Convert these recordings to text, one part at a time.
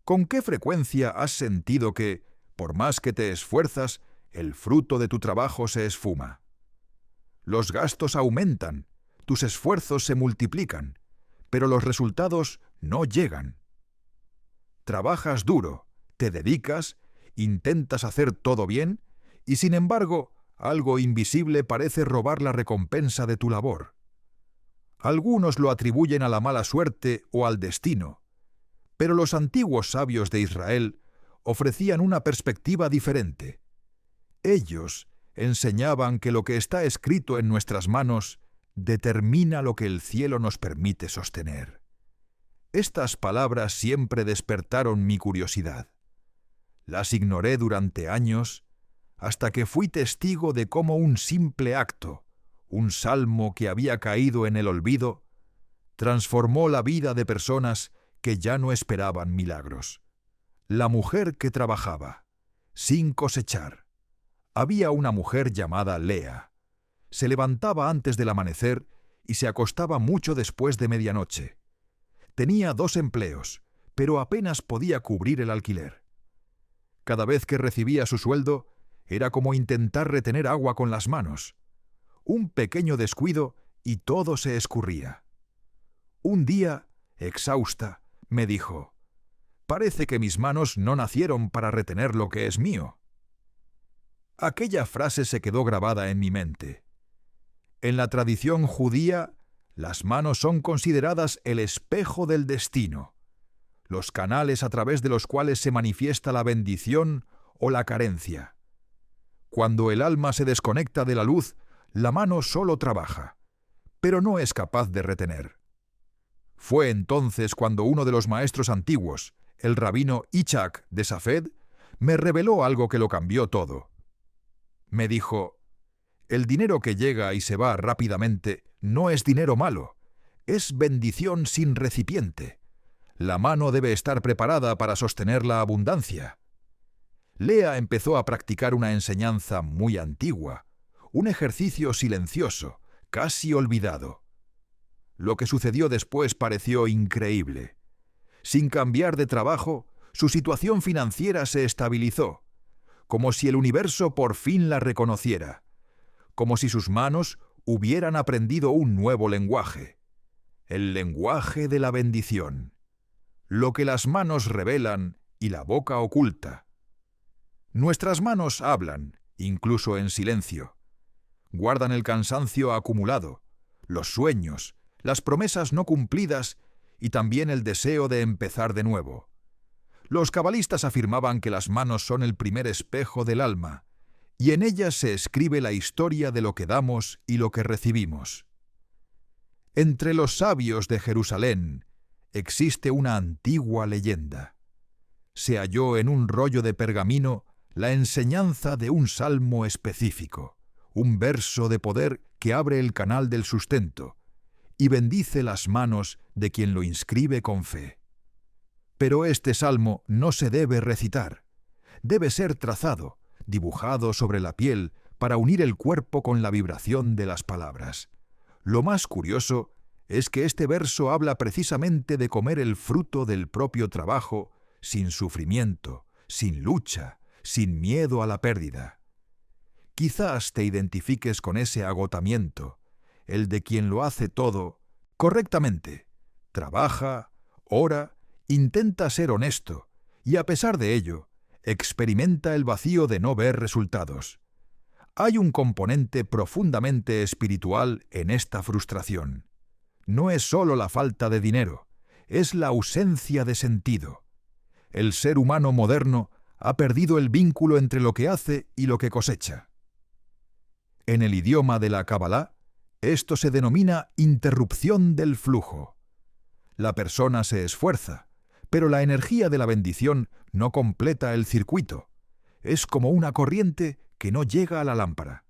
¿Con qué frecuencia has sentido que, por más que te esfuerzas, el fruto de tu trabajo se esfuma? Los gastos aumentan, tus esfuerzos se multiplican, pero los resultados no llegan. Trabajas duro, te dedicas, intentas hacer todo bien, y sin embargo, algo invisible parece robar la recompensa de tu labor. Algunos lo atribuyen a la mala suerte o al destino, pero los antiguos sabios de Israel ofrecían una perspectiva diferente. Ellos enseñaban que lo que está escrito en nuestras manos determina lo que el cielo nos permite sostener. Estas palabras siempre despertaron mi curiosidad. Las ignoré durante años, hasta que fui testigo de cómo un simple acto, un salmo que había caído en el olvido, transformó la vida de personas que ya no esperaban milagros. La mujer que trabajaba, sin cosechar. Había una mujer llamada Lea. Se levantaba antes del amanecer y se acostaba mucho después de medianoche. Tenía 2 empleos, pero apenas podía cubrir el alquiler. Cada vez que recibía su sueldo, era como intentar retener agua con las manos. Un pequeño descuido y todo se escurría. Un día, exhausta, me dijo: «Parece que mis manos no nacieron para retener lo que es mío». Aquella frase se quedó grabada en mi mente. En la tradición judía, las manos son consideradas el espejo del destino, los canales a través de los cuales se manifiesta la bendición o la carencia. Cuando el alma se desconecta de la luz, la mano solo trabaja, pero no es capaz de retener. Fue entonces cuando uno de los maestros antiguos, el rabino Itzhak de Safed, me reveló algo que lo cambió todo. Me dijo: «El dinero que llega y se va rápidamente no es dinero malo, es bendición sin recipiente. La mano debe estar preparada para sostener la abundancia». Lea empezó a practicar una enseñanza muy antigua, un ejercicio silencioso, casi olvidado. Lo que sucedió después pareció increíble. Sin cambiar de trabajo, su situación financiera se estabilizó, como si el universo por fin la reconociera, como si sus manos hubieran aprendido un nuevo lenguaje, el lenguaje de la bendición, lo que las manos revelan y la boca oculta. Nuestras manos hablan, incluso en silencio. Guardan el cansancio acumulado, los sueños, las promesas no cumplidas y también el deseo de empezar de nuevo. Los cabalistas afirmaban que las manos son el primer espejo del alma, y en ellas se escribe la historia de lo que damos y lo que recibimos. Entre los sabios de Jerusalén existe una antigua leyenda. Se halló en un rollo de pergamino la enseñanza de un salmo específico, un verso de poder que abre el canal del sustento y bendice las manos de quien lo inscribe con fe. Pero este salmo no se debe recitar, debe ser trazado, dibujado sobre la piel para unir el cuerpo con la vibración de las palabras. Lo más curioso es que este verso habla precisamente de comer el fruto del propio trabajo sin sufrimiento, sin lucha, sin miedo a la pérdida. Quizás te identifiques con ese agotamiento, el de quien lo hace todo correctamente. Trabaja, ora, intenta ser honesto y a pesar de ello, experimenta el vacío de no ver resultados. Hay un componente profundamente espiritual en esta frustración. No es solo la falta de dinero, es la ausencia de sentido. El ser humano moderno ha perdido el vínculo entre lo que hace y lo que cosecha. En el idioma de la Kabbalah, esto se denomina interrupción del flujo. La persona se esfuerza, pero la energía de la bendición no completa el circuito. Es como una corriente que no llega a la lámpara.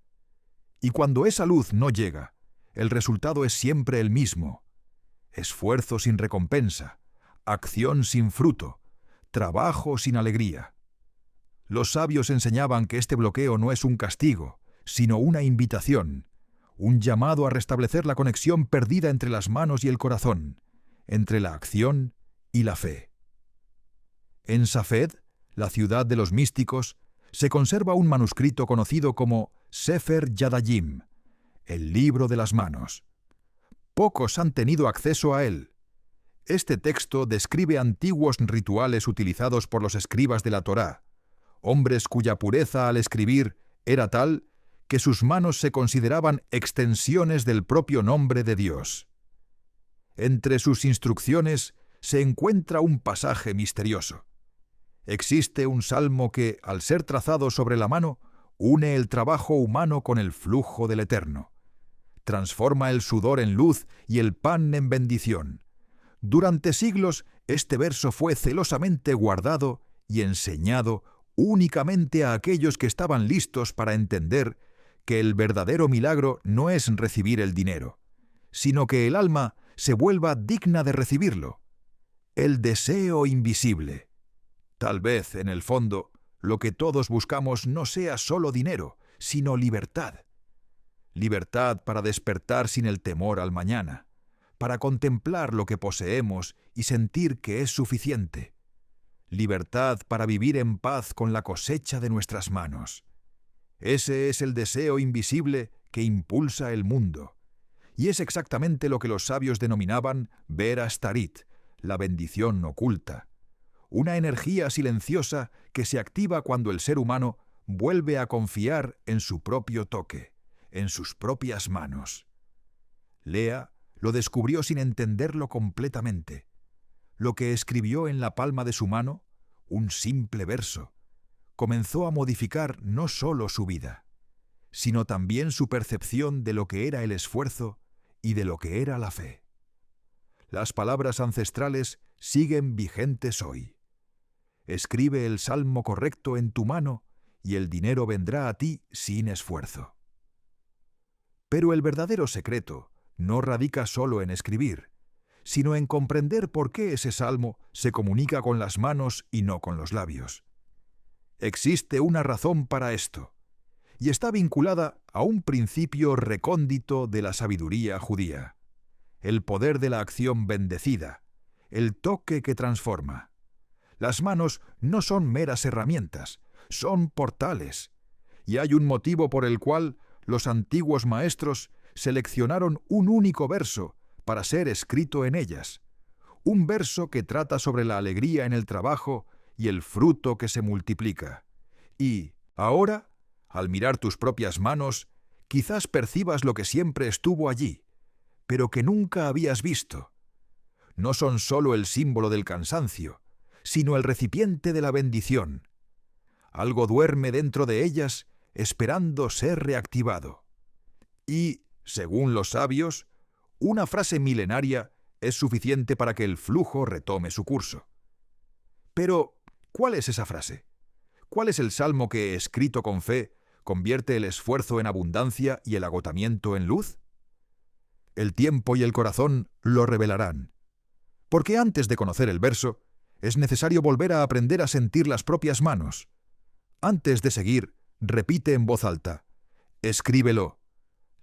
Y cuando esa luz no llega, el resultado es siempre el mismo: esfuerzo sin recompensa, acción sin fruto, trabajo sin alegría. Los sabios enseñaban que este bloqueo no es un castigo, sino una invitación, un llamado a restablecer la conexión perdida entre las manos y el corazón, entre la acción y la fe. En Safed, la ciudad de los místicos, se conserva un manuscrito conocido como Sefer Yadayim, el libro de las manos. Pocos han tenido acceso a él. Este texto describe antiguos rituales utilizados por los escribas de la Torá, hombres cuya pureza al escribir era tal que sus manos se consideraban extensiones del propio nombre de Dios. Entre sus instrucciones se encuentra un pasaje misterioso. Existe un salmo que, al ser trazado sobre la mano, une el trabajo humano con el flujo del Eterno. Transforma el sudor en luz y el pan en bendición. Durante siglos, este verso fue celosamente guardado y enseñado únicamente a aquellos que estaban listos para entender que el verdadero milagro no es recibir el dinero, sino que el alma se vuelva digna de recibirlo. El deseo invisible. Tal vez, en el fondo, lo que todos buscamos no sea solo dinero, sino libertad. Libertad para despertar sin el temor al mañana, para contemplar lo que poseemos y sentir que es suficiente. Libertad para vivir en paz con la cosecha de nuestras manos. Ese es el deseo invisible que impulsa el mundo. Y es exactamente lo que los sabios denominaban Veras Tarit, la bendición oculta. Una energía silenciosa que se activa cuando el ser humano vuelve a confiar en su propio toque, en sus propias manos. Lea lo descubrió sin entenderlo completamente. Lo que escribió en la palma de su mano, un simple verso, comenzó a modificar no solo su vida, sino también su percepción de lo que era el esfuerzo y de lo que era la fe. Las palabras ancestrales siguen vigentes hoy. Escribe el salmo correcto en tu mano y el dinero vendrá a ti sin esfuerzo. Pero el verdadero secreto no radica solo en escribir, sino en comprender por qué ese salmo se comunica con las manos y no con los labios. Existe una razón para esto, y está vinculada a un principio recóndito de la sabiduría judía: el poder de la acción bendecida, el toque que transforma. Las manos no son meras herramientas, son portales, y hay un motivo por el cual los antiguos maestros seleccionaron un único verso para ser escrito en ellas, un verso que trata sobre la alegría en el trabajo y el fruto que se multiplica. Y, ahora, al mirar tus propias manos, quizás percibas lo que siempre estuvo allí, pero que nunca habías visto. No son solo el símbolo del cansancio, sino el recipiente de la bendición. Algo duerme dentro de ellas, esperando ser reactivado. Y, según los sabios, una frase milenaria es suficiente para que el flujo retome su curso. Pero, ¿cuál es esa frase? ¿Cuál es el salmo que, escrito con fe, convierte el esfuerzo en abundancia y el agotamiento en luz? El tiempo y el corazón lo revelarán. Porque antes de conocer el verso, es necesario volver a aprender a sentir las propias manos. Antes de seguir, repite en voz alta: escríbelo.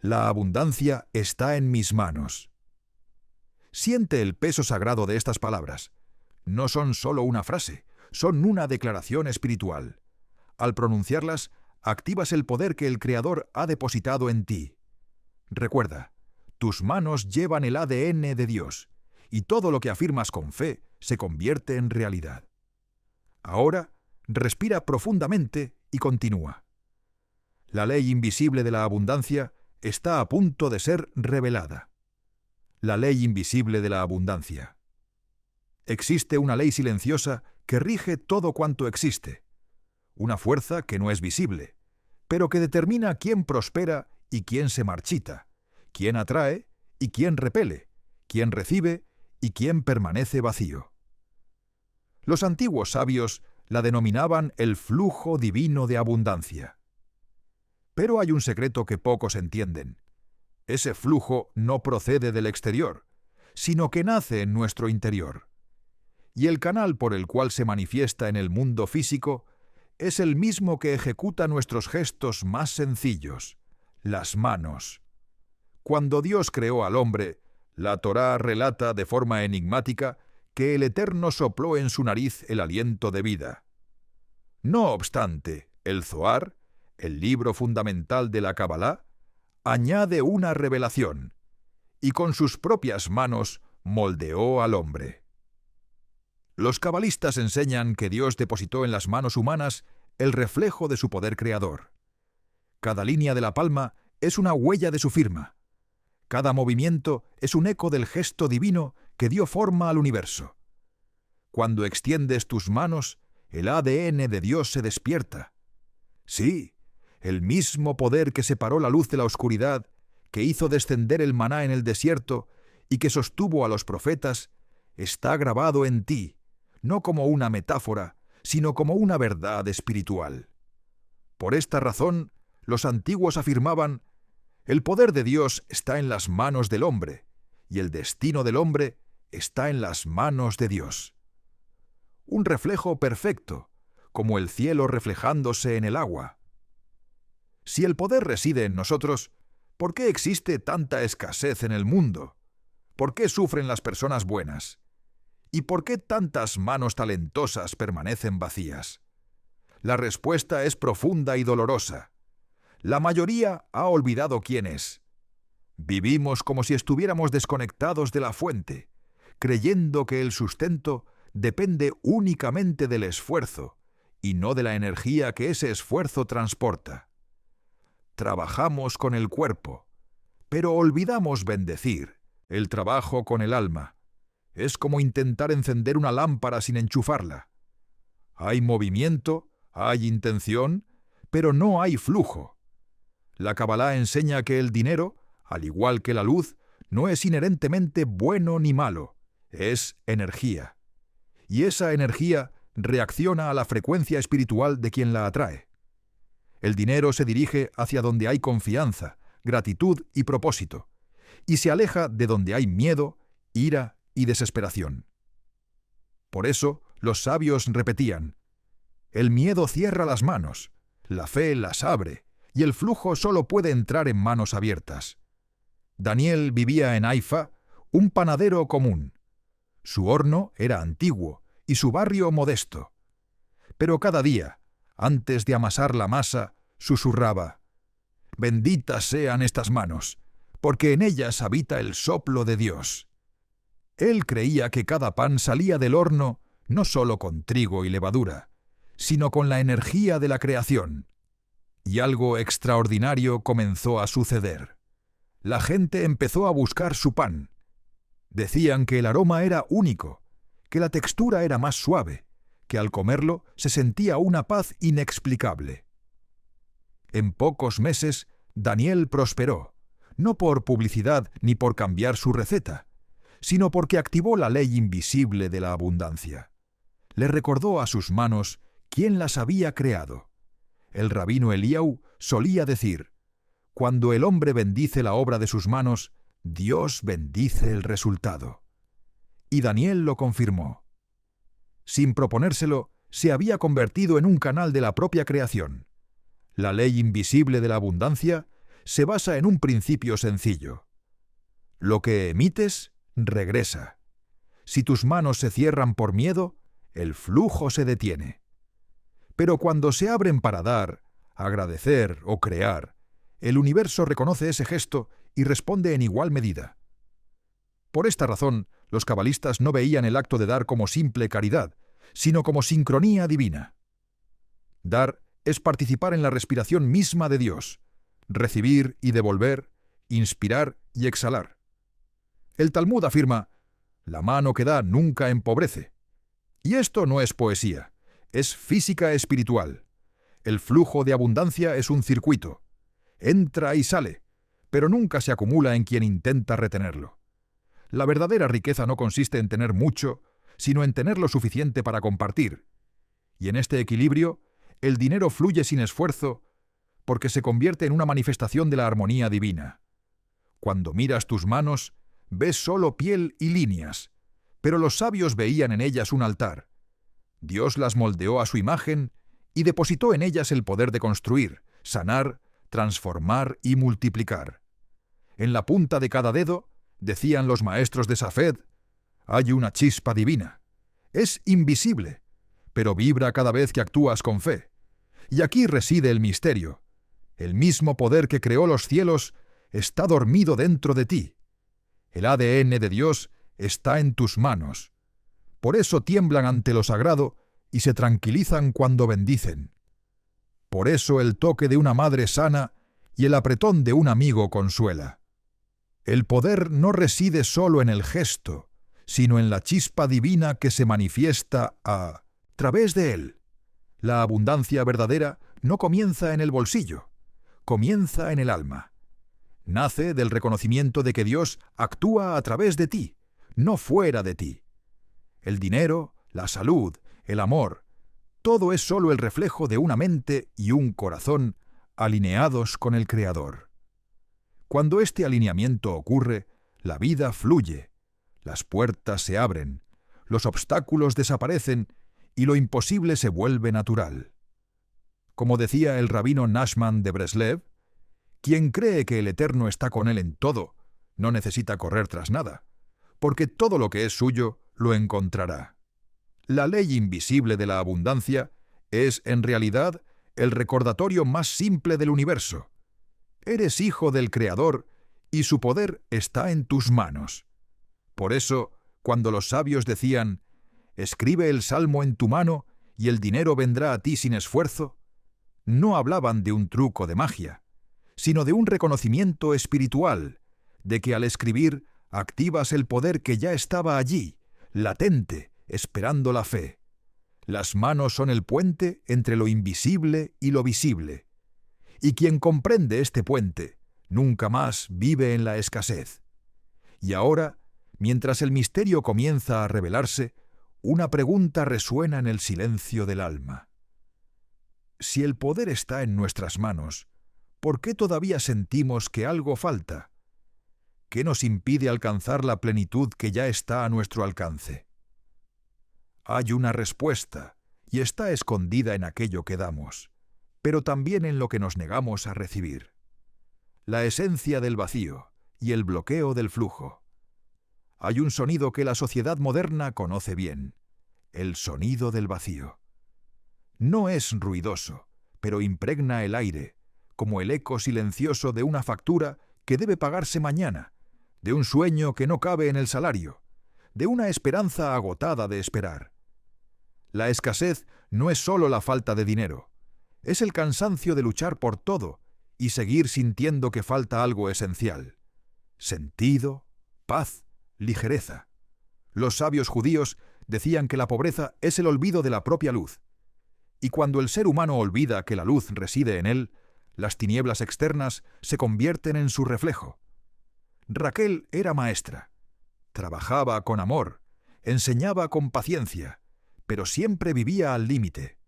La abundancia está en mis manos. Siente el peso sagrado de estas palabras. No son solo una frase, son una declaración espiritual. Al pronunciarlas, activas el poder que el Creador ha depositado en ti. Recuerda, tus manos llevan el ADN de Dios, y todo lo que afirmas con fe se convierte en realidad. Ahora, respira profundamente y continúa. La ley invisible de la abundancia está a punto de ser revelada. La ley invisible de la abundancia. Existe una ley silenciosa que rige todo cuanto existe. Una fuerza que no es visible, pero que determina quién prospera y quién se marchita, quién atrae y quién repele, quién recibe y quién permanece vacío. Los antiguos sabios la denominaban el flujo divino de abundancia. Pero hay un secreto que pocos entienden. Ese flujo no procede del exterior, sino que nace en nuestro interior. Y el canal por el cual se manifiesta en el mundo físico es el mismo que ejecuta nuestros gestos más sencillos, las manos. Cuando Dios creó al hombre, la Torá relata de forma enigmática que el Eterno sopló en su nariz el aliento de vida. No obstante, el Zohar, el libro fundamental de la Cabalá, añade una revelación, y con sus propias manos moldeó al hombre. Los cabalistas enseñan que Dios depositó en las manos humanas el reflejo de su poder creador. Cada línea de la palma es una huella de su firma. Cada movimiento es un eco del gesto divino que dio forma al universo. Cuando extiendes tus manos, el ADN de Dios se despierta. Sí, el mismo poder que separó la luz de la oscuridad, que hizo descender el maná en el desierto y que sostuvo a los profetas, está grabado en ti, no como una metáfora, sino como una verdad espiritual. Por esta razón, los antiguos afirmaban: el poder de Dios está en las manos del hombre, y el destino del hombre está en las manos de Dios. Un reflejo perfecto, como el cielo reflejándose en el agua. Si el poder reside en nosotros, ¿por qué existe tanta escasez en el mundo? ¿Por qué sufren las personas buenas? ¿Y por qué tantas manos talentosas permanecen vacías? La respuesta es profunda y dolorosa. La mayoría ha olvidado quién es. Vivimos como si estuviéramos desconectados de la fuente, creyendo que el sustento depende únicamente del esfuerzo y no de la energía que ese esfuerzo transporta. Trabajamos con el cuerpo, pero olvidamos bendecir el trabajo con el alma. Es como intentar encender una lámpara sin enchufarla. Hay movimiento, hay intención, pero no hay flujo. La Cabalá enseña que el dinero, al igual que la luz, no es inherentemente bueno ni malo, es energía. Y esa energía reacciona a la frecuencia espiritual de quien la atrae. El dinero se dirige hacia donde hay confianza, gratitud y propósito, y se aleja de donde hay miedo, ira y desesperación. Por eso, los sabios repetían: el miedo cierra las manos, la fe las abre, y el flujo solo puede entrar en manos abiertas. Daniel vivía en Haifa, un panadero común. Su horno era antiguo y su barrio modesto. Pero cada día, antes de amasar la masa, susurraba: benditas sean estas manos, porque en ellas habita el soplo de Dios. Él creía que cada pan salía del horno no solo con trigo y levadura, sino con la energía de la creación. Y algo extraordinario comenzó a suceder. La gente empezó a buscar su pan. Decían que el aroma era único, que la textura era más suave, que al comerlo se sentía una paz inexplicable. En pocos meses, Daniel prosperó, no por publicidad ni por cambiar su receta, sino porque activó la ley invisible de la abundancia. Le recordó a sus manos quién las había creado. El rabino Eliyahu solía decir: cuando el hombre bendice la obra de sus manos, Dios bendice el resultado. Y Daniel lo confirmó. Sin proponérselo, se había convertido en un canal de la propia creación. La ley invisible de la abundancia se basa en un principio sencillo. Lo que emites, regresa. Si tus manos se cierran por miedo, el flujo se detiene. Pero cuando se abren para dar, agradecer o crear, el universo reconoce ese gesto y responde en igual medida. Por esta razón, los cabalistas no veían el acto de dar como simple caridad, sino como sincronía divina. Dar es participar en la respiración misma de Dios, recibir y devolver, inspirar y exhalar. El Talmud afirma: la mano que da nunca empobrece. Y esto no es poesía, es física espiritual. El flujo de abundancia es un circuito. Entra y sale, pero nunca se acumula en quien intenta retenerlo. La verdadera riqueza no consiste en tener mucho, sino en tener lo suficiente para compartir. Y en este equilibrio, el dinero fluye sin esfuerzo porque se convierte en una manifestación de la armonía divina. Cuando miras tus manos, ves solo piel y líneas, pero los sabios veían en ellas un altar. Dios las moldeó a su imagen y depositó en ellas el poder de construir, sanar, transformar y multiplicar. En la punta de cada dedo, decían los maestros de Safed, Hay una chispa divina. Es invisible, pero vibra cada vez que actúas con fe. Y aquí reside el misterio. El mismo poder que creó los cielos está dormido dentro de ti. El ADN de Dios está en tus manos. Por eso tiemblan ante lo sagrado y se tranquilizan cuando bendicen. Por eso el toque de una madre sana y el apretón de un amigo consuela. El poder no reside solo en el gesto, sino en la chispa divina que se manifiesta a través de él. La abundancia verdadera no comienza en el bolsillo, comienza en el alma. Nace del reconocimiento de que Dios actúa a través de ti, no fuera de ti. El dinero, la salud, el amor, todo es solo el reflejo de una mente y un corazón alineados con el Creador. Cuando este alineamiento ocurre, la vida fluye, las puertas se abren, los obstáculos desaparecen y lo imposible se vuelve natural. Como decía el rabino Nachman de Breslev, quien cree que el Eterno está con él en todo, no necesita correr tras nada, porque todo lo que es suyo lo encontrará. La ley invisible de la abundancia es, en realidad, el recordatorio más simple del universo. Eres hijo del Creador y su poder está en tus manos. Por eso, cuando los sabios decían, «Escribe el salmo en tu mano y el dinero vendrá a ti sin esfuerzo», no hablaban de un truco de magia, sino de un reconocimiento espiritual, de que al escribir activas el poder que ya estaba allí, latente, esperando la fe. Las manos son el puente entre lo invisible y lo visible. Y quien comprende este puente, nunca más vive en la escasez. Y ahora, mientras el misterio comienza a revelarse, una pregunta resuena en el silencio del alma. Si el poder está en nuestras manos, ¿por qué todavía sentimos que algo falta? ¿Qué nos impide alcanzar la plenitud que ya está a nuestro alcance? Hay una respuesta, y está escondida en aquello que damos, pero también en lo que nos negamos a recibir. La esencia del vacío y el bloqueo del flujo. Hay un sonido que la sociedad moderna conoce bien, el sonido del vacío. No es ruidoso, pero impregna el aire, como el eco silencioso de una factura que debe pagarse mañana, de un sueño que no cabe en el salario, de una esperanza agotada de esperar. La escasez no es solo la falta de dinero, es el cansancio de luchar por todo y seguir sintiendo que falta algo esencial. Sentido, paz, ligereza. Los sabios judíos decían que la pobreza es el olvido de la propia luz. Y cuando el ser humano olvida que la luz reside en él, las tinieblas externas se convierten en su reflejo. Raquel era maestra. Trabajaba con amor, enseñaba con paciencia, pero siempre vivía al límite.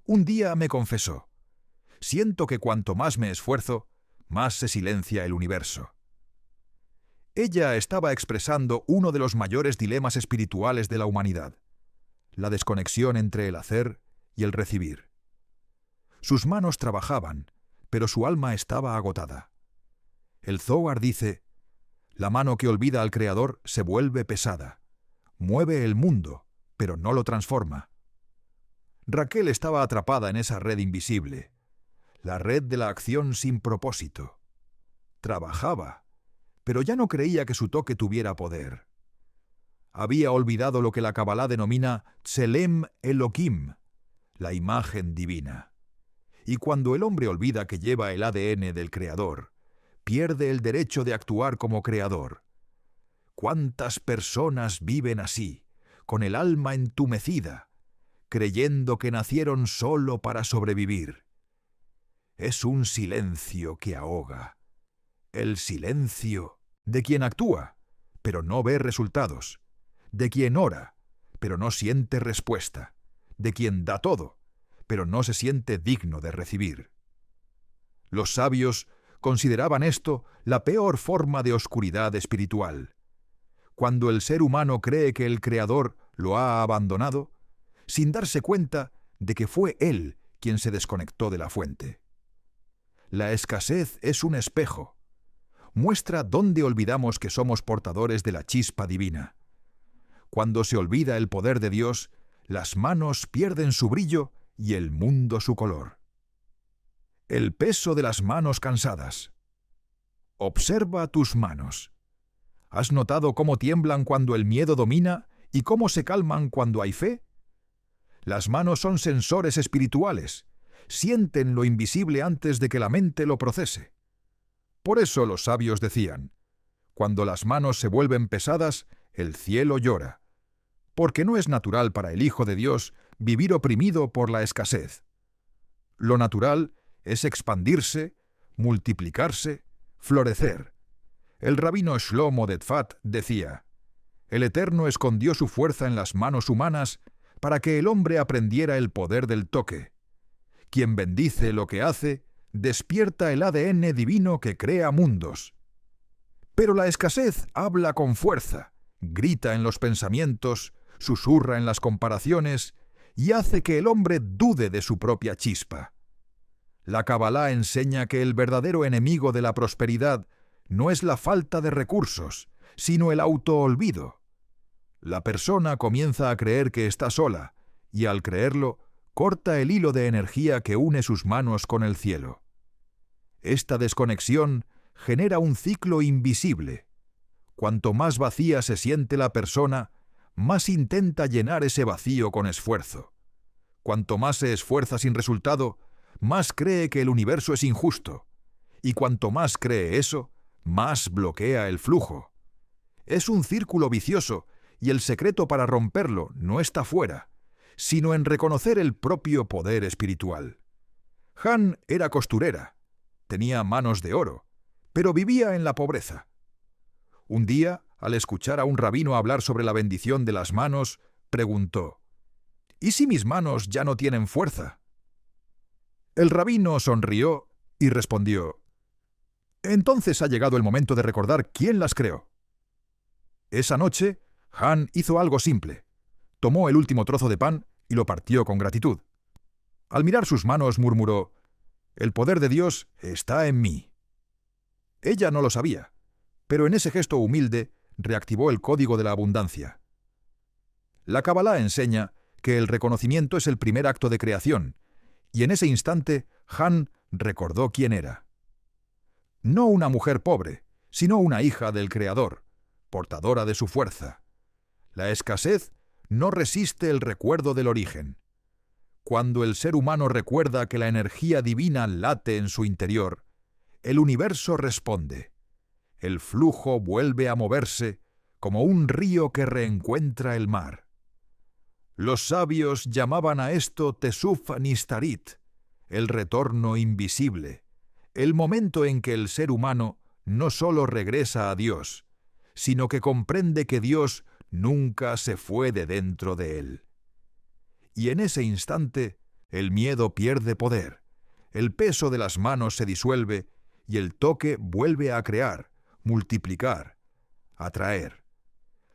Un día me confesó, «Siento que cuanto más me esfuerzo, más se silencia el universo». Ella estaba expresando uno de los mayores dilemas espirituales de la humanidad, la desconexión entre el hacer y el recibir. Sus manos trabajaban, pero su alma estaba agotada. El Zohar dice, «La mano que olvida al Creador se vuelve pesada, mueve el mundo, pero no lo transforma». Raquel estaba atrapada en esa red invisible, la red de la acción sin propósito. Trabajaba, pero ya no creía que su toque tuviera poder. Había olvidado lo que la Kabbalah denomina Tselem Elohim, la imagen divina. Y cuando el hombre olvida que lleva el ADN del Creador, pierde el derecho de actuar como creador. ¿Cuántas personas viven así, con el alma entumecida, creyendo que nacieron solo para sobrevivir? Es un silencio que ahoga. El silencio de quien actúa, pero no ve resultados, de quien ora, pero no siente respuesta, de quien da todo, pero no se siente digno de recibir. Los sabios consideraban esto la peor forma de oscuridad espiritual. Cuando el ser humano cree que el Creador lo ha abandonado, sin darse cuenta de que fue él quien se desconectó de la fuente. La escasez es un espejo. Muestra dónde olvidamos que somos portadores de la chispa divina. Cuando se olvida el poder de Dios, las manos pierden su brillo y el mundo su color. El peso de las manos cansadas. Observa tus manos. ¿Has notado cómo tiemblan cuando el miedo domina y cómo se calman cuando hay fe? Las manos son sensores espirituales. Sienten lo invisible antes de que la mente lo procese. Por eso los sabios decían: cuando las manos se vuelven pesadas, el cielo llora, porque no es natural para el Hijo de Dios vivir oprimido por la escasez. Lo natural es expandirse, multiplicarse, florecer. El rabino Shlomo de Tzfat decía: el Eterno escondió su fuerza en las manos humanas para que el hombre aprendiera el poder del toque. Quien bendice lo que hace, despierta el ADN divino que crea mundos. Pero la escasez habla con fuerza, grita en los pensamientos, susurra en las comparaciones y hace que el hombre dude de su propia chispa. La Cabalá enseña que el verdadero enemigo de la prosperidad no es la falta de recursos, sino el autoolvido. La persona comienza a creer que está sola y al creerlo, corta el hilo de energía que une sus manos con el cielo. Esta desconexión genera un ciclo invisible. Cuanto más vacía se siente la persona, más intenta llenar ese vacío con esfuerzo. Cuanto más se esfuerza sin resultado, más cree que el universo es injusto. Y cuanto más cree eso, más bloquea el flujo. Es un círculo vicioso y el secreto para romperlo no está fuera, sino en reconocer el propio poder espiritual. Han era costurera, tenía manos de oro, pero vivía en la pobreza. Un día, al escuchar a un rabino hablar sobre la bendición de las manos, preguntó: ¿y si mis manos ya no tienen fuerza? El rabino sonrió y respondió: entonces ha llegado el momento de recordar quién las creó. Esa noche, Han hizo algo simple. Tomó el último trozo de pan y lo partió con gratitud. Al mirar sus manos murmuró: el poder de Dios está en mí. Ella no lo sabía, pero en ese gesto humilde reactivó el código de la abundancia. La Cabalá enseña que el reconocimiento es el primer acto de creación, y en ese instante Han recordó quién era. No una mujer pobre, sino una hija del Creador, portadora de su fuerza. La escasez no resiste el recuerdo del origen. Cuando el ser humano recuerda que la energía divina late en su interior, el universo responde. El flujo vuelve a moverse como un río que reencuentra el mar. Los sabios llamaban a esto Tesuf Nistarit, el retorno invisible, el momento en que el ser humano no solo regresa a Dios, sino que comprende que Dios nunca se fue de dentro de él. Y en ese instante, el miedo pierde poder, el peso de las manos se disuelve y el toque vuelve a crear, multiplicar, atraer.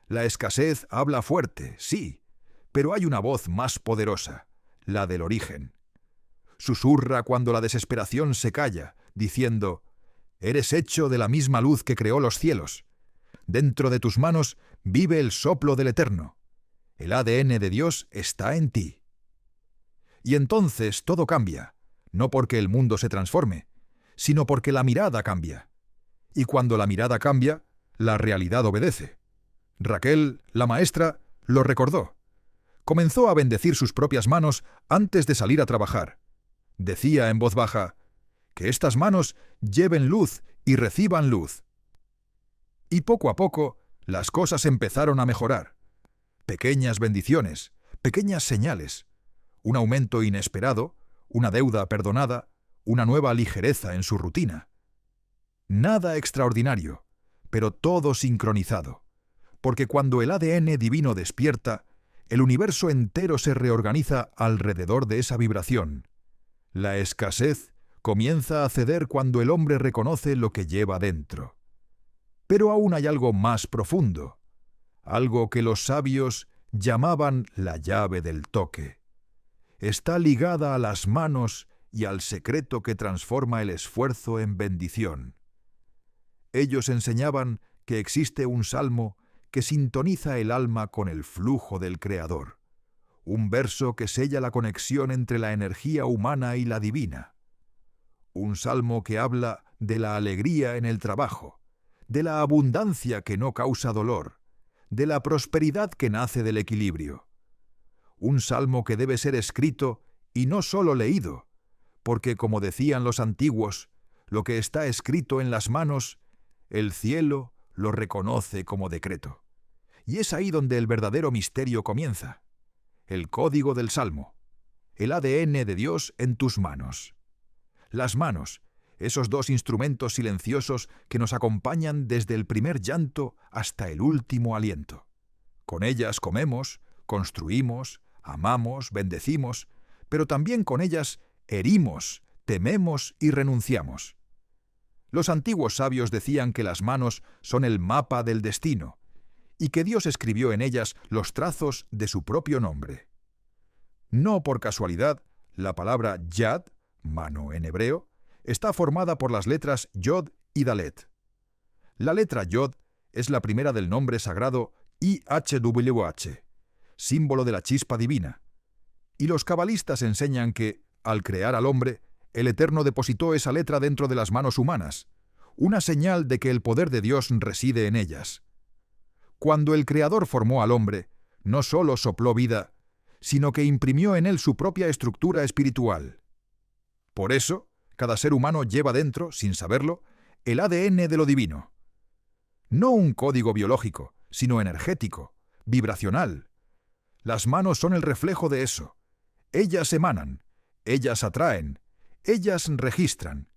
La escasez habla fuerte, sí, pero hay una voz más poderosa, la del origen. Susurra cuando la desesperación se calla, diciendo: eres hecho de la misma luz que creó los cielos. Dentro de tus manos vive el soplo del Eterno. El ADN de Dios está en ti. Y entonces todo cambia, no porque el mundo se transforme, sino porque la mirada cambia. Y cuando la mirada cambia, la realidad obedece. Raquel, la maestra, lo recordó. Comenzó a bendecir sus propias manos antes de salir a trabajar. Decía en voz baja: que estas manos lleven luz y reciban luz. Y poco a poco, las cosas empezaron a mejorar. Pequeñas bendiciones, pequeñas señales, un aumento inesperado, una deuda perdonada, una nueva ligereza en su rutina. Nada extraordinario, pero todo sincronizado, porque cuando el ADN divino despierta, el universo entero se reorganiza alrededor de esa vibración. La escasez comienza a ceder cuando el hombre reconoce lo que lleva dentro. Pero aún hay algo más profundo, algo que los sabios llamaban la llave del toque. Está ligada a las manos y al secreto que transforma el esfuerzo en bendición. Ellos enseñaban que existe un salmo que sintoniza el alma con el flujo del Creador. Un verso que sella la conexión entre la energía humana y la divina. Un salmo que habla de la alegría en el trabajo, de la abundancia que no causa dolor, de la prosperidad que nace del equilibrio. Un salmo que debe ser escrito y no solo leído, porque como decían los antiguos, lo que está escrito en las manos, el cielo lo reconoce como decreto. Y es ahí donde el verdadero misterio comienza. El código del Salmo, el ADN de Dios en tus manos. Las manos, esos dos instrumentos silenciosos que nos acompañan desde el primer llanto hasta el último aliento. Con ellas comemos, construimos, amamos, bendecimos, pero también con ellas herimos, tememos y renunciamos. Los antiguos sabios decían que las manos son el mapa del destino y que Dios escribió en ellas los trazos de su propio nombre. No por casualidad, la palabra yad, mano en hebreo, está formada por las letras Yod y Dalet. La letra Yod es la primera del nombre sagrado IHWH, símbolo de la chispa divina. Y los cabalistas enseñan que, al crear al hombre, el Eterno depositó esa letra dentro de las manos humanas, una señal de que el poder de Dios reside en ellas. Cuando el Creador formó al hombre, no solo sopló vida, sino que imprimió en él su propia estructura espiritual. Por eso, cada ser humano lleva dentro, sin saberlo, el ADN de lo divino. No un código biológico, sino energético, vibracional. Las manos son el reflejo de eso. Ellas emanan, ellas atraen, ellas registran.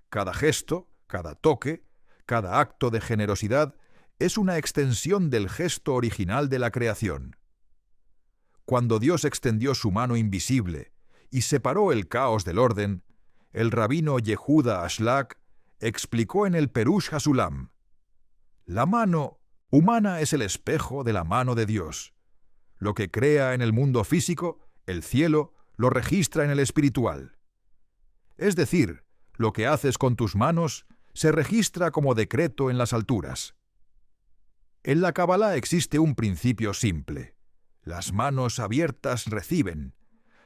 Cada gesto, cada toque, cada acto de generosidad es una extensión del gesto original de la creación. Cuando Dios extendió su mano invisible y separó el caos del orden, el rabino Yehuda Ashlag explicó en el Perush Hasulam: la mano humana es el espejo de la mano de Dios. Lo que crea en el mundo físico, el cielo, lo registra en el espiritual. Es decir, lo que haces con tus manos se registra como decreto en las alturas. En la Kabbalah existe un principio simple. Las manos abiertas reciben,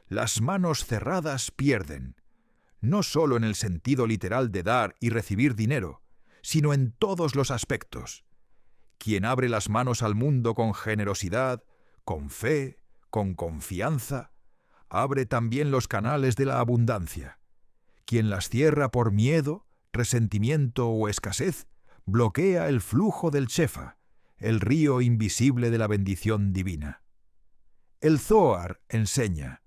las manos cerradas pierden. No solo en el sentido literal de dar y recibir dinero, sino en todos los aspectos. Quien abre las manos al mundo con generosidad, con fe, con confianza, abre también los canales de la abundancia. Quien las cierra por miedo, resentimiento o escasez, bloquea el flujo del Shefa, el río invisible de la bendición divina. El Zohar enseña: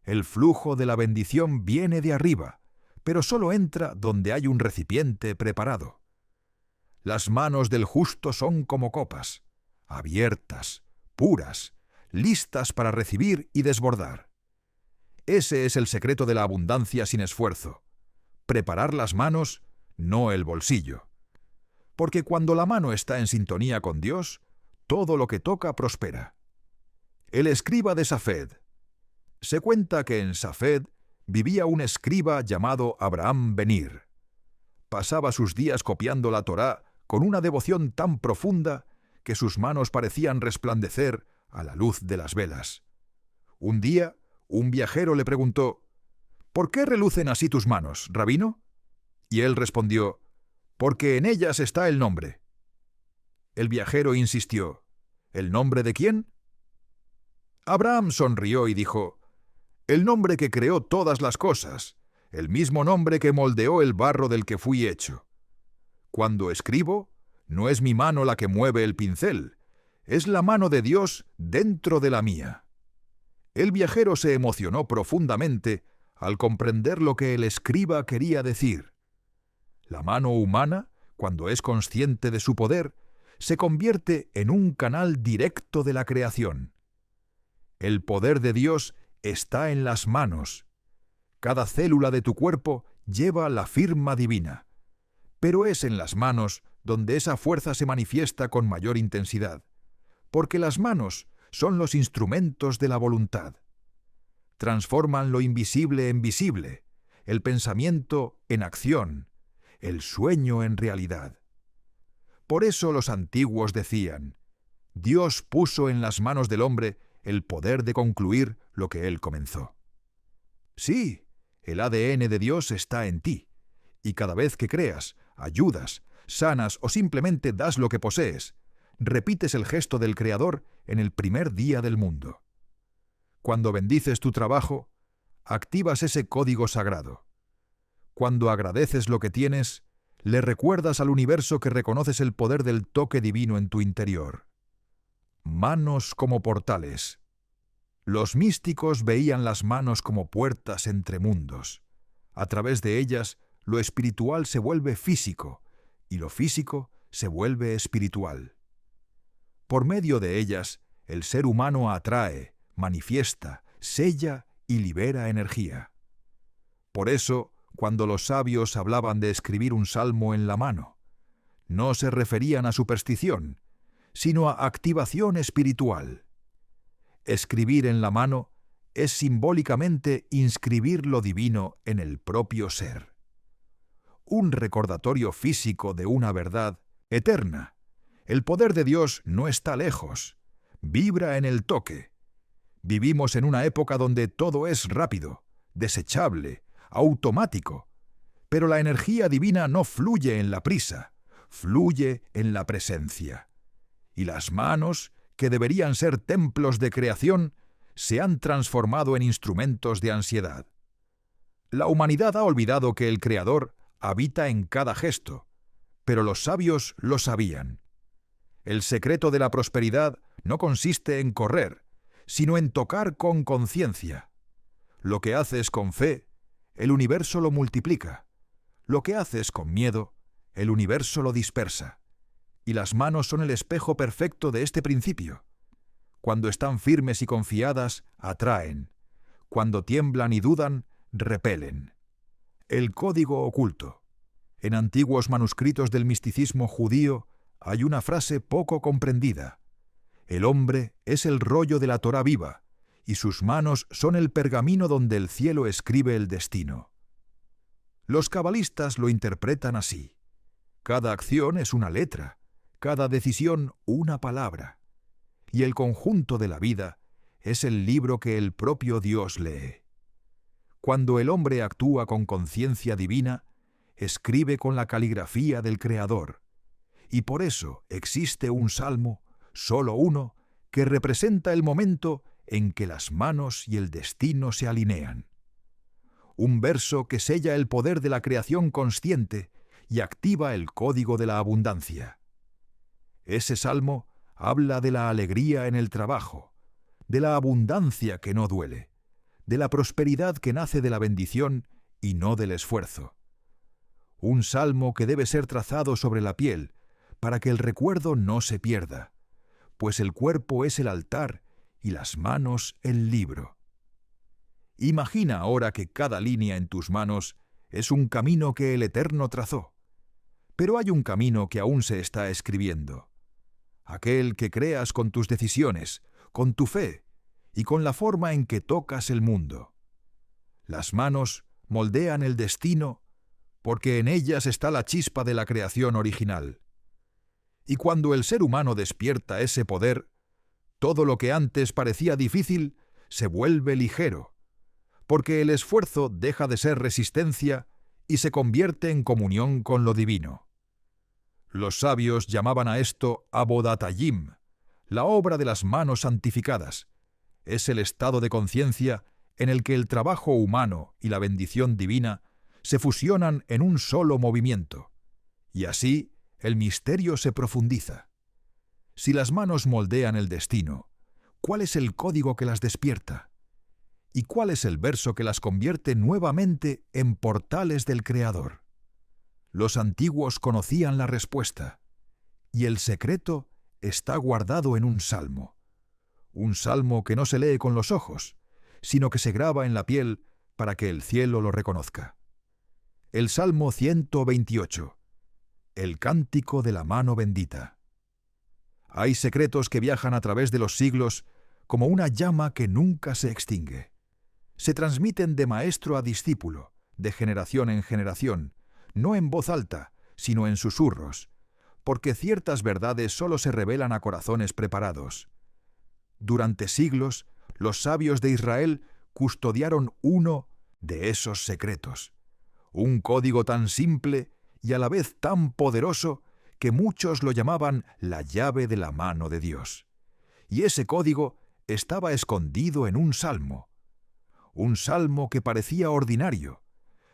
el flujo de la bendición viene de arriba, pero solo entra donde hay un recipiente preparado. Las manos del justo son como copas, abiertas, puras, listas para recibir y desbordar. Ese es el secreto de la abundancia sin esfuerzo. Preparar las manos, no el bolsillo. Porque cuando la mano está en sintonía con Dios, todo lo que toca prospera. El escriba de Safed. Se cuenta que en Safed vivía un escriba llamado Abraham Benir. Pasaba sus días copiando la Torá con una devoción tan profunda que sus manos parecían resplandecer a la luz de las velas. Un día, un viajero le preguntó: ¿por qué relucen así tus manos, rabino? Y él respondió: porque en ellas está el nombre. El viajero insistió: ¿el nombre de quién? Abraham sonrió y dijo: el nombre que creó todas las cosas, el mismo nombre que moldeó el barro del que fui hecho. Cuando escribo, no es mi mano la que mueve el pincel, es la mano de Dios dentro de la mía. El viajero se emocionó profundamente al comprender lo que el escriba quería decir. La mano humana, cuando es consciente de su poder, se convierte en un canal directo de la creación. El poder de Dios está en las manos. Cada célula de tu cuerpo lleva la firma divina, pero es en las manos donde esa fuerza se manifiesta con mayor intensidad, porque las manos son los instrumentos de la voluntad. Transforman lo invisible en visible, el pensamiento en acción, el sueño en realidad. Por eso los antiguos decían: Dios puso en las manos del hombre el poder de concluir lo que él comenzó. Sí, el ADN de Dios está en ti, y cada vez que creas, ayudas, sanas o simplemente das lo que posees, repites el gesto del Creador en el primer día del mundo. Cuando bendices tu trabajo, activas ese código sagrado. Cuando agradeces lo que tienes, le recuerdas al universo que reconoces el poder del toque divino en tu interior. Manos como portales. Los místicos veían las manos como puertas entre mundos. A través de ellas, lo espiritual se vuelve físico y lo físico se vuelve espiritual. Por medio de ellas, el ser humano atrae, manifiesta, sella y libera energía. Por eso, cuando los sabios hablaban de escribir un salmo en la mano, no se referían a superstición, sino a activación espiritual. Escribir en la mano es simbólicamente inscribir lo divino en el propio ser. Un recordatorio físico de una verdad eterna. El poder de Dios no está lejos, vibra en el toque. Vivimos en una época donde todo es rápido, desechable, automático, pero la energía divina no fluye en la prisa, fluye en la presencia. Y las manos, que deberían ser templos de creación, se han transformado en instrumentos de ansiedad. La humanidad ha olvidado que el Creador habita en cada gesto, pero los sabios lo sabían. El secreto de la prosperidad no consiste en correr, sino en tocar con conciencia. Lo que haces con fe, el universo lo multiplica. Lo que haces con miedo, el universo lo dispersa. Y las manos son el espejo perfecto de este principio. Cuando están firmes y confiadas, atraen. Cuando tiemblan y dudan, repelen. El código oculto. En antiguos manuscritos del misticismo judío hay una frase poco comprendida. El hombre es el rollo de la Torá viva, y sus manos son el pergamino donde el cielo escribe el destino. Los cabalistas lo interpretan así. Cada acción es una letra, cada decisión una palabra, y el conjunto de la vida es el libro que el propio Dios lee. Cuando el hombre actúa con conciencia divina, escribe con la caligrafía del Creador, y por eso existe un salmo, solo uno, que representa el momento en que las manos y el destino se alinean. Un verso que sella el poder de la creación consciente y activa el código de la abundancia. Ese salmo habla de la alegría en el trabajo, de la abundancia que no duele, de la prosperidad que nace de la bendición y no del esfuerzo. Un salmo que debe ser trazado sobre la piel para que el recuerdo no se pierda, pues el cuerpo es el altar y las manos el libro. Imagina ahora que cada línea en tus manos es un camino que el Eterno trazó, pero hay un camino que aún se está escribiendo, aquel que creas con tus decisiones, con tu fe y con la forma en que tocas el mundo. Las manos moldean el destino porque en ellas está la chispa de la creación original. Y cuando el ser humano despierta ese poder, todo lo que antes parecía difícil se vuelve ligero, porque el esfuerzo deja de ser resistencia y se convierte en comunión con lo divino. Los sabios llamaban a esto Abodatayim, la obra de las manos santificadas. Es el estado de conciencia en el que el trabajo humano y la bendición divina se fusionan en un solo movimiento, y así el misterio se profundiza. Si las manos moldean el destino, ¿cuál es el código que las despierta? ¿Y cuál es el verso que las convierte nuevamente en portales del Creador? Los antiguos conocían la respuesta, y el secreto está guardado en un salmo que no se lee con los ojos, sino que se graba en la piel para que el cielo lo reconozca. El Salmo 128. El cántico de la mano bendita. Hay secretos que viajan a través de los siglos como una llama que nunca se extingue. Se transmiten de maestro a discípulo, de generación en generación, no en voz alta, sino en susurros, porque ciertas verdades solo se revelan a corazones preparados. Durante siglos, los sabios de Israel custodiaron uno de esos secretos, un código tan simple y a la vez tan poderoso que muchos lo llamaban la llave de la mano de Dios. Y ese código estaba escondido en un salmo que parecía ordinario,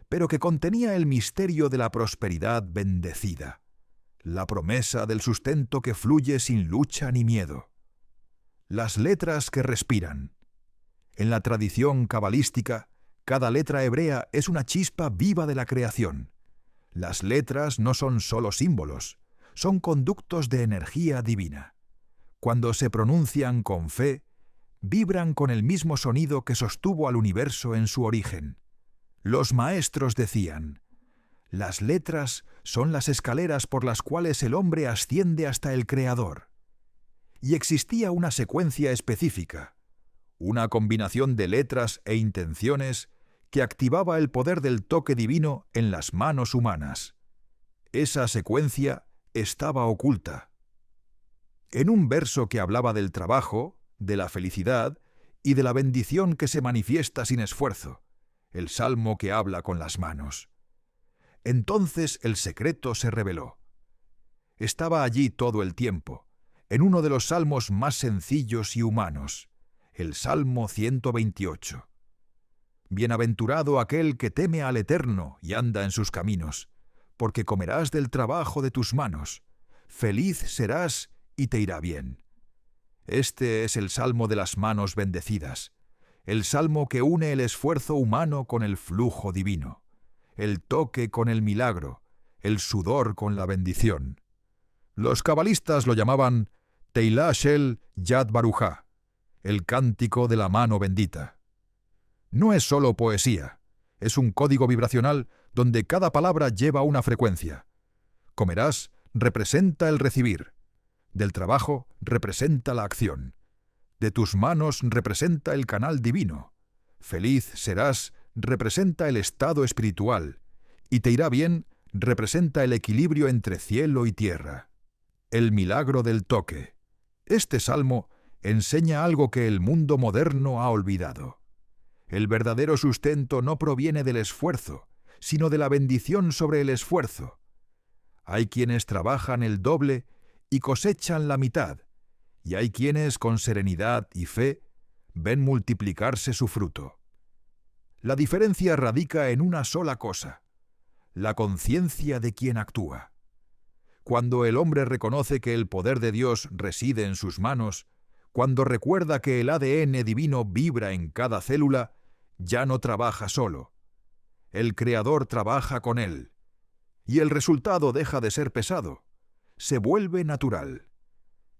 pero que contenía el misterio de la prosperidad bendecida, la promesa del sustento que fluye sin lucha ni miedo. Las letras que respiran. En la tradición cabalística, cada letra hebrea es una chispa viva de la creación. Las letras no son solo símbolos, son conductos de energía divina. Cuando se pronuncian con fe, vibran con el mismo sonido que sostuvo al universo en su origen. Los maestros decían: las letras son las escaleras por las cuales el hombre asciende hasta el Creador. Y existía una secuencia específica, una combinación de letras e intenciones que activaba el poder del toque divino en las manos humanas. Esa secuencia estaba oculta. En un verso que hablaba del trabajo, de la felicidad y de la bendición que se manifiesta sin esfuerzo, el salmo que habla con las manos. Entonces el secreto se reveló. Estaba allí todo el tiempo, en uno de los salmos más sencillos y humanos, el Salmo 128. Bienaventurado aquel que teme al Eterno y anda en sus caminos, porque comerás del trabajo de tus manos. Feliz serás y te irá bien. Este es el salmo de las manos bendecidas, el salmo que une el esfuerzo humano con el flujo divino, el toque con el milagro, el sudor con la bendición. Los cabalistas lo llamaban Teilá Shel Yad Barujá, el cántico de la mano bendita. No es solo poesía, es un código vibracional donde cada palabra lleva una frecuencia. Comerás representa el recibir. Del trabajo representa la acción. De tus manos representa el canal divino. Feliz serás representa el estado espiritual. Y te irá bien representa el equilibrio entre cielo y tierra. El milagro del toque. Este salmo enseña algo que el mundo moderno ha olvidado. El verdadero sustento no proviene del esfuerzo, sino de la bendición sobre el esfuerzo. Hay quienes trabajan el doble y cosechan la mitad, y hay quienes con serenidad y fe ven multiplicarse su fruto. La diferencia radica en una sola cosa: la conciencia de quien actúa. Cuando el hombre reconoce que el poder de Dios reside en sus manos, cuando recuerda que el ADN divino vibra en cada célula, ya no trabaja solo. El Creador trabaja con él, y el resultado deja de ser pesado. Se vuelve natural.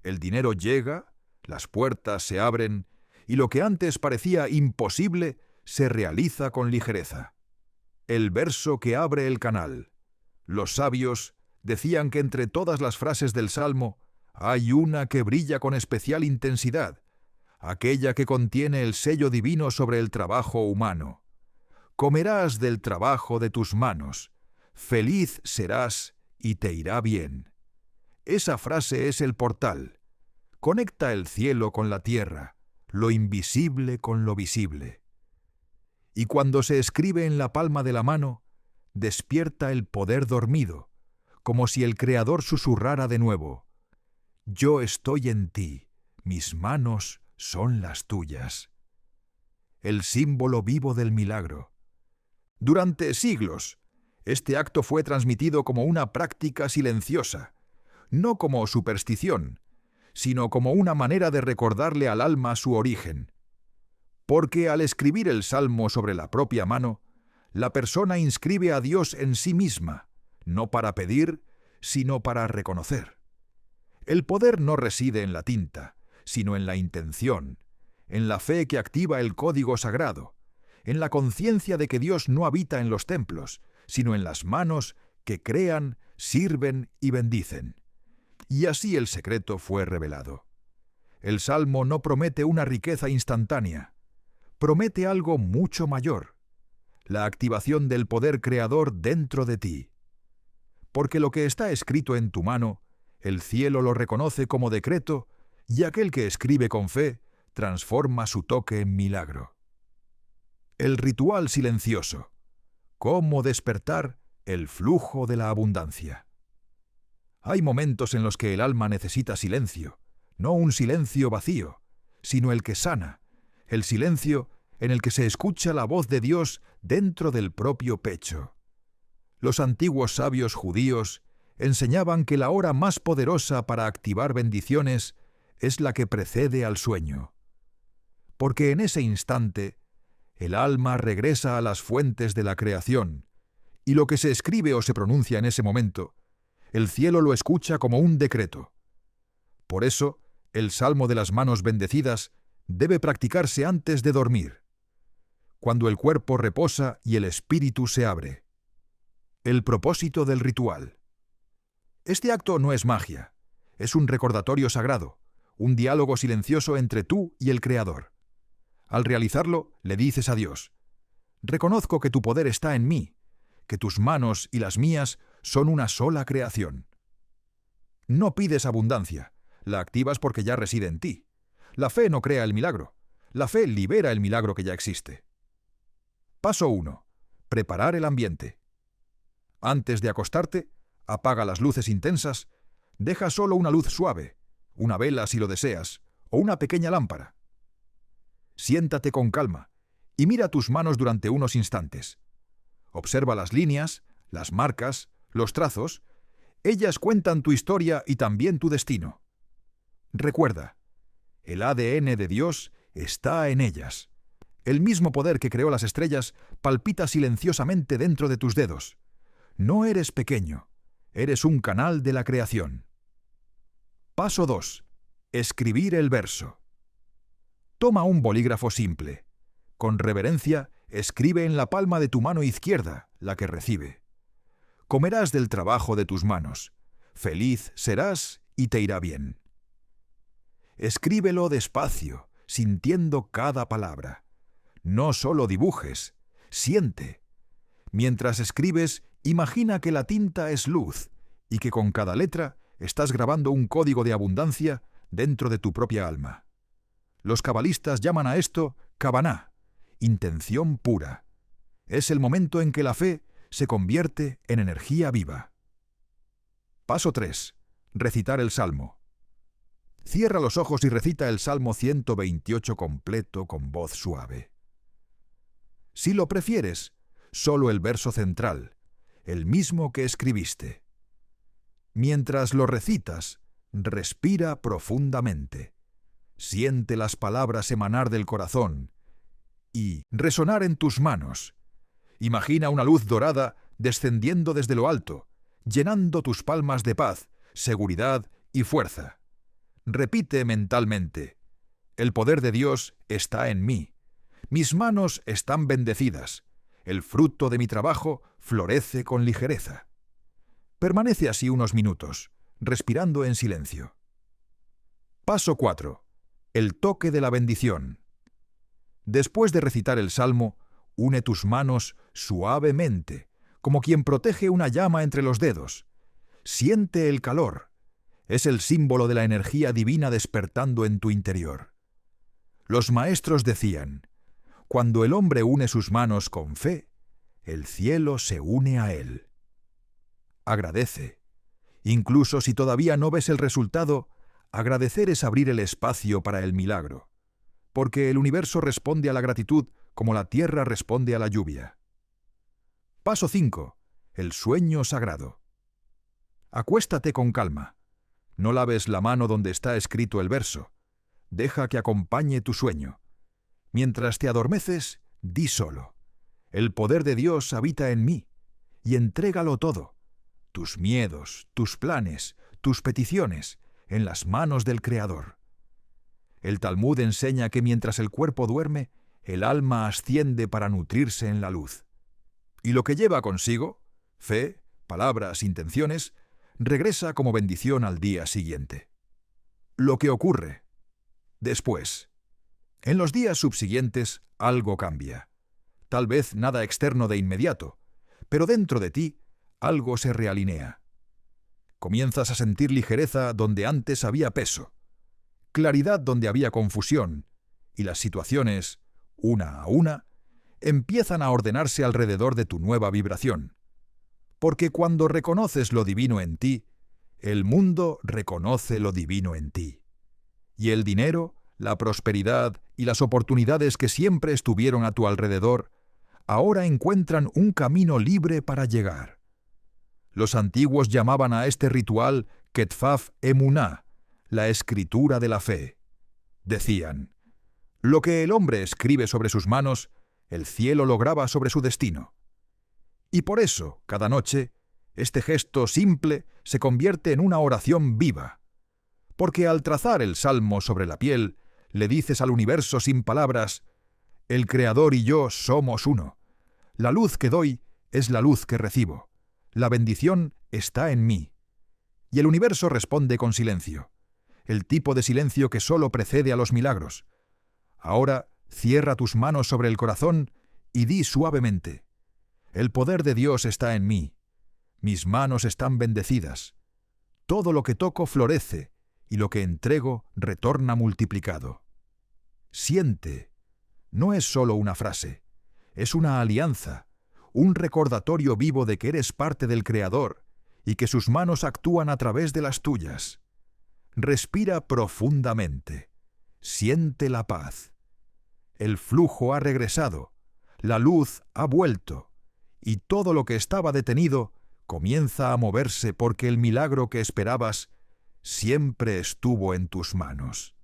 El dinero llega, las puertas se abren, y lo que antes parecía imposible se realiza con ligereza. El verso que abre el canal. Los sabios decían que entre todas las frases del Salmo hay una que brilla con especial intensidad, aquella que contiene el sello divino sobre el trabajo humano. Comerás del trabajo de tus manos, feliz serás y te irá bien. Esa frase es el portal. Conecta el cielo con la tierra, lo invisible con lo visible. Y cuando se escribe en la palma de la mano, despierta el poder dormido, como si el Creador susurrara de nuevo: yo estoy en ti, mis manos son las tuyas. El símbolo vivo del milagro. Durante siglos, este acto fue transmitido como una práctica silenciosa, no como superstición, sino como una manera de recordarle al alma su origen. Porque al escribir el salmo sobre la propia mano, la persona inscribe a Dios en sí misma, no para pedir, sino para reconocer. El poder no reside en la tinta, sino en la intención, en la fe que activa el código sagrado, en la conciencia de que Dios no habita en los templos, sino en las manos que crean, sirven y bendicen. Y así el secreto fue revelado. El Salmo no promete una riqueza instantánea, promete algo mucho mayor: la activación del poder creador dentro de ti. Porque lo que está escrito en tu mano el cielo lo reconoce como decreto y aquel que escribe con fe transforma su toque en milagro. El ritual silencioso. Cómo despertar el flujo de la abundancia. Hay momentos en los que el alma necesita silencio, no un silencio vacío, sino el que sana, el silencio en el que se escucha la voz de Dios dentro del propio pecho. Los antiguos sabios judíos enseñaban que la hora más poderosa para activar bendiciones es la que precede al sueño, porque en ese instante el alma regresa a las fuentes de la creación, y lo que se escribe o se pronuncia en ese momento, el cielo lo escucha como un decreto. Por eso, el Salmo de las manos bendecidas debe practicarse antes de dormir, cuando el cuerpo reposa y el espíritu se abre. El propósito del ritual. Este acto no es magia, es un recordatorio sagrado, un diálogo silencioso entre tú y el Creador. Al realizarlo, le dices a Dios: reconozco que tu poder está en mí, que tus manos y las mías son una sola creación. No pides abundancia, la activas porque ya reside en ti. La fe no crea el milagro, la fe libera el milagro que ya existe. Paso 1. Preparar el ambiente. Antes de acostarte, apaga las luces intensas, deja solo una luz suave, una vela si lo deseas, o una pequeña lámpara. Siéntate con calma y mira tus manos durante unos instantes. Observa las líneas, las marcas, los trazos. Ellas cuentan tu historia y también tu destino. Recuerda, el ADN de Dios está en ellas. El mismo poder que creó las estrellas palpita silenciosamente dentro de tus dedos. No eres pequeño, eres un canal de la creación. Paso 2. Escribir el verso. Toma un bolígrafo simple. Con reverencia, escribe en la palma de tu mano izquierda, la que recibe. Comerás del trabajo de tus manos. Feliz serás y te irá bien. Escríbelo despacio, sintiendo cada palabra. No solo dibujes, siente. Mientras escribes, imagina que la tinta es luz y que con cada letra estás grabando un código de abundancia dentro de tu propia alma. Los cabalistas llaman a esto Kavaná, intención pura. Es el momento en que la fe se convierte en energía viva. Paso 3. Recitar el Salmo. Cierra los ojos y recita el Salmo 128 completo con voz suave. Si lo prefieres, solo el verso central, el mismo que escribiste. Mientras lo recitas, respira profundamente. Siente las palabras emanar del corazón y resonar en tus manos. Imagina una luz dorada descendiendo desde lo alto, llenando tus palmas de paz, seguridad y fuerza. Repite mentalmente: el poder de Dios está en mí. Mis manos están bendecidas. El fruto de mi trabajo florece con ligereza. Permanece así unos minutos, respirando en silencio. Paso 4. El toque de la bendición. Después de recitar el Salmo, une tus manos suavemente, como quien protege una llama entre los dedos. Siente el calor. Es el símbolo de la energía divina despertando en tu interior. Los maestros decían: cuando el hombre une sus manos con fe, el cielo se une a él. Agradece. Incluso si todavía no ves el resultado, agradecer es abrir el espacio para el milagro, porque el universo responde a la gratitud como la tierra responde a la lluvia. Paso 5. El sueño sagrado. Acuéstate con calma. No laves la mano donde está escrito el verso. Deja que acompañe tu sueño. Mientras te adormeces, di solo: el poder de Dios habita en mí, y entrégalo todo, tus miedos, tus planes, tus peticiones, en las manos del Creador. El Talmud enseña que mientras el cuerpo duerme, el alma asciende para nutrirse en la luz. Y lo que lleva consigo, fe, palabras, intenciones, regresa como bendición al día siguiente. Lo que ocurre después. En los días subsiguientes algo cambia. Tal vez nada externo de inmediato, pero dentro de ti algo se realinea. Comienzas a sentir ligereza donde antes había peso, claridad donde había confusión, y las situaciones, una a una, empiezan a ordenarse alrededor de tu nueva vibración. Porque cuando reconoces lo divino en ti, el mundo reconoce lo divino en ti. Y el dinero, la prosperidad y las oportunidades que siempre estuvieron a tu alrededor, ahora encuentran un camino libre para llegar. Los antiguos llamaban a este ritual Ketfaf Emuná, la escritura de la fe. Decían: lo que el hombre escribe sobre sus manos, el cielo lo graba sobre su destino. Y por eso, cada noche, este gesto simple se convierte en una oración viva. Porque al trazar el salmo sobre la piel, le dices al universo sin palabras: el Creador y yo somos uno. La luz que doy es la luz que recibo. La bendición está en mí. Y el universo responde con silencio, el tipo de silencio que solo precede a los milagros. Ahora cierra tus manos sobre el corazón y di suavemente: el poder de Dios está en mí. Mis manos están bendecidas. Todo lo que toco florece y lo que entrego retorna multiplicado. Siente. No es solo una frase, es una alianza, un recordatorio vivo de que eres parte del Creador y que sus manos actúan a través de las tuyas. Respira profundamente. Siente la paz. El flujo ha regresado, la luz ha vuelto, y todo lo que estaba detenido comienza a moverse porque el milagro que esperabas siempre estuvo en tus manos.